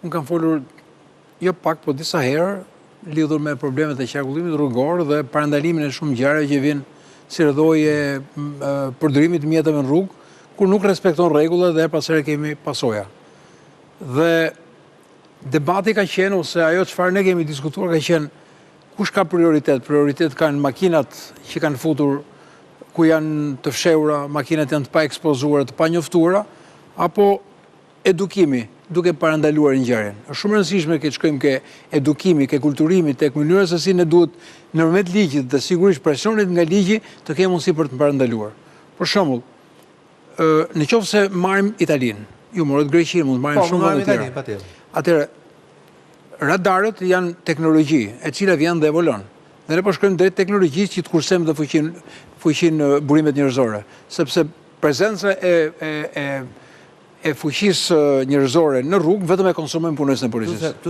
Unë kam folur jo pak, po disa herë, lidhur me problemet e qarkullimit rrugor dhe parandalimin e shumë ngjarjeve që vijnë si rrëdhojë përdorimit të mjeteve në rrugë, kur nuk respekton rregullat dhe pas herë kemi pasoja. Dhe debati ka qenë, ose ajo çfarë ne kemi diskutuar ka qenë, kush ka prioritet? Prioritet kanë makinat që kanë futur ku janë të fshehura, makinat janë të pa ekspozuara, të pa njoftuara, apo edukimi, duke parandaluar ngjarjen. Është shumë e rëndësishme që të shkojmë ke edukimi, ke kulturimi, tek mënyra se si ne duhet nëpërmjet ligjit dhe sigurisht presionit nga ligji të kemi mundësi për të parandaluar. Për shembull, në qoftë se marrim Italinë, ju morët Greqinë, mund të marrim shumë vende të tjera. Atëherë, radarët janë teknologji, e cila vjen dhe evolon. Dhe ne po shkojmë drejt teknologjisë që të kursejmë dhe fuqinë burimet njerëzore, sepse prezenca e fuqisë njerëzore në rrugë vetëm e konsumojnë punojësit e policisë.